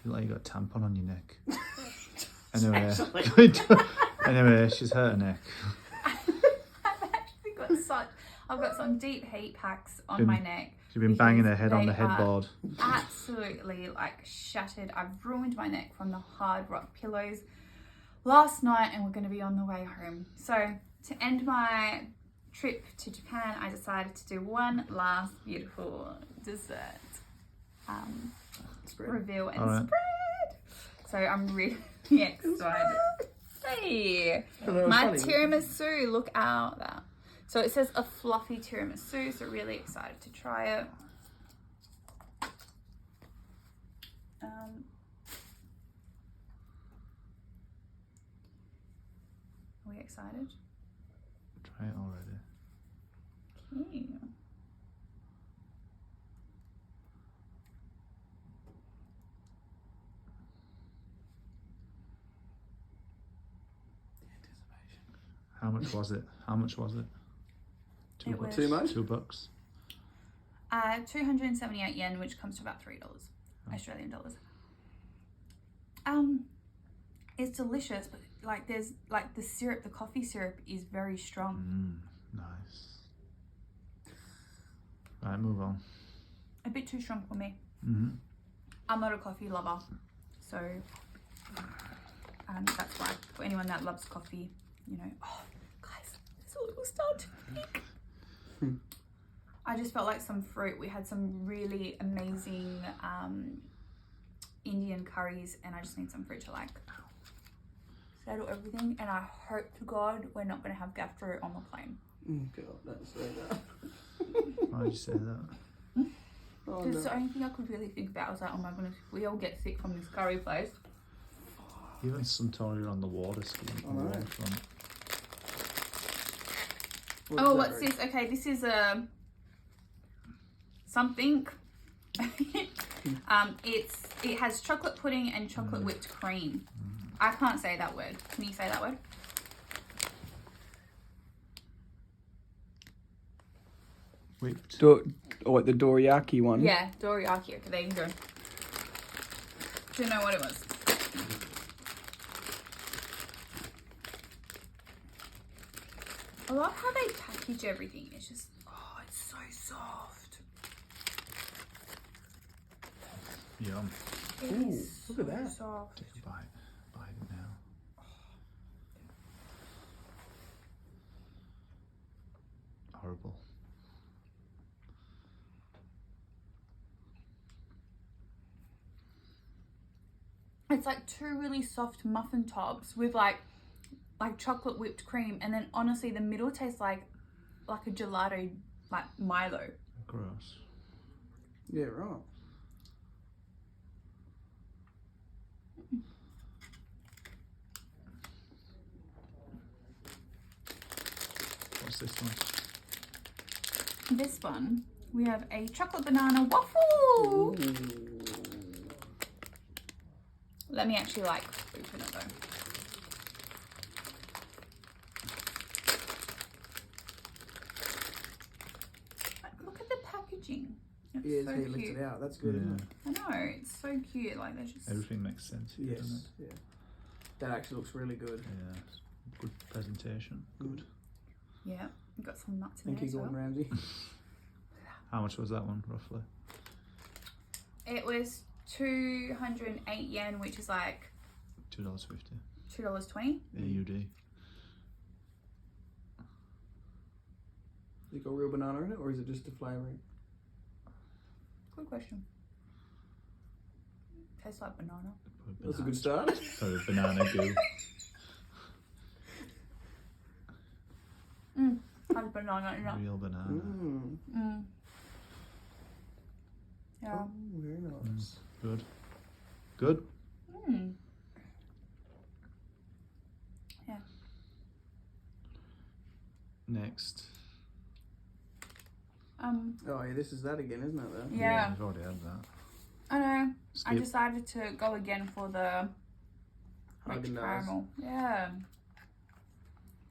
You like you got a tampon on your neck. Anyway, anyway, she's hurt her neck. I've got some deep heat packs on my neck. She's been banging her head on the headboard. Absolutely like shattered. I've ruined my neck from the hard rock pillows last night, and we're going to be on the way home. So to end my trip to Japan, I decided to do one last beautiful dessert reveal and spread. So I'm really excited. Hey, my tiramisu, look out that. So it says a fluffy tiramisu, so really excited to try it. Are we excited? Try it already. Okay. How much was it? How much was it? It was Too much? $2. 278 yen, which comes to about $3 Australian dollars. It's delicious, but like there's like the syrup, the coffee syrup is very strong. Nice. Right, move on. A bit too strong for me. Mm-hmm. I'm not a coffee lover, so that's why for anyone that loves coffee, you know. Oh, guys, there's a little start to pink. I just felt like some fruit. We had some really amazing Indian curries, and I just need some fruit to like settle everything. And I hope to God we're not going to have gastro on the plane. God, don't say that. Why did you say that? Oh, Because no. the only thing I could really think about was like, oh my goodness, if we all get sick from this curry place. Even Suntory on the water skiing. I know. Waterfront. Oh, what's this? Okay, this is a something. It has chocolate pudding and chocolate whipped cream. I can't say that word. Can you say that word? Whipped. The dorayaki one? Yeah, dorayaki. Okay, there you go. Didn't know what it was. I love how they package everything. It's just, oh, it's so soft. Yum. It Ooh, is look at so that. soft. Take a bite. Bite it now. Horrible. It's like two really soft muffin tops with like chocolate whipped cream, and then honestly the middle tastes like a gelato, like Milo. Gross. Yeah, right. What's this one? This one, we have a chocolate banana waffle. Let me actually like open it though. Look at the packaging. It's Yeah, so so you lift cute. it out. That's good, isn't it? I know, it's so cute. Like they're just Everything makes sense here, Yes. doesn't it? Yeah. That actually looks really good. Yeah. Good presentation. Good. yeah. We've got some nuts in Thank there you, as well. Gordon Ramsay. How much was that one, roughly? It was 208 yen, which is like $2.50. $2.20. AUD. You got real banana in it, or is it just the flavouring? Good question. Tastes like banana. That's a good start. Sorry, banana goo. Has banana in it. Real banana. Yeah. Oh, very nice. Good. Good. Yeah. Next. Oh, yeah, this is that again, isn't it, though? Yeah. We've already had that. I know. I Skip. decided to go again for the rich Haagen-Dazs. caramel. Yeah.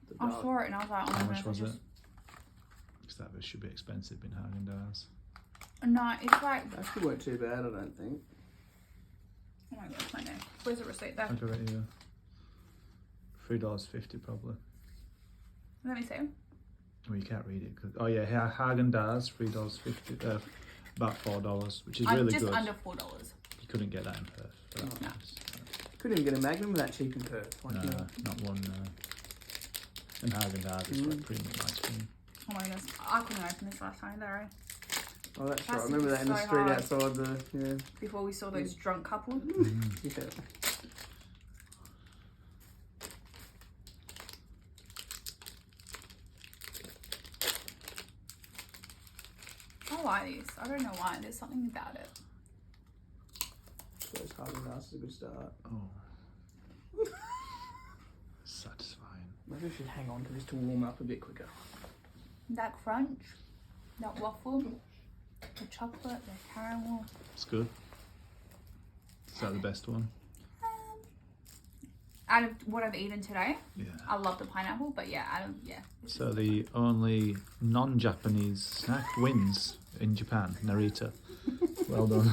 The I dark. saw it and I was like, oh How my much gosh, was I it? just... Because that should be expensive in Haagen-Dazs. No, it's like, Actually weren't too bad, I don't think. Oh my god, my neck. Where's the receipt there? I got it here. $3.50 probably. Let me see. Well, you can't read it. Oh yeah, Häagen-Dazs, $3.50. About $4, which is really just good. under $4. You couldn't get that in Perth. For that No. price. Couldn't even get a Magnum that cheap in Perth. Like, No, you know. not one. And Häagen-Dazs is like premium ice cream. Oh my goodness, I couldn't open this last time, Larry. Oh, that's right. I Plastic remember is that in the so street hard. outside the. Yeah. Before we saw those drunk couple. Yeah. I like this. I don't know why. There's something about it. Those Häagen-Dazs is a good start. Oh. Satisfying. Maybe we should hang on to this to warm up a bit quicker. That crunch, that waffle, the chocolate, the caramel. It's good. Is that the best one? Out of what I've eaten today, Yeah. I love the pineapple, but yeah, this So is the only non-Japanese snack wins in Japan, Narita. Well done.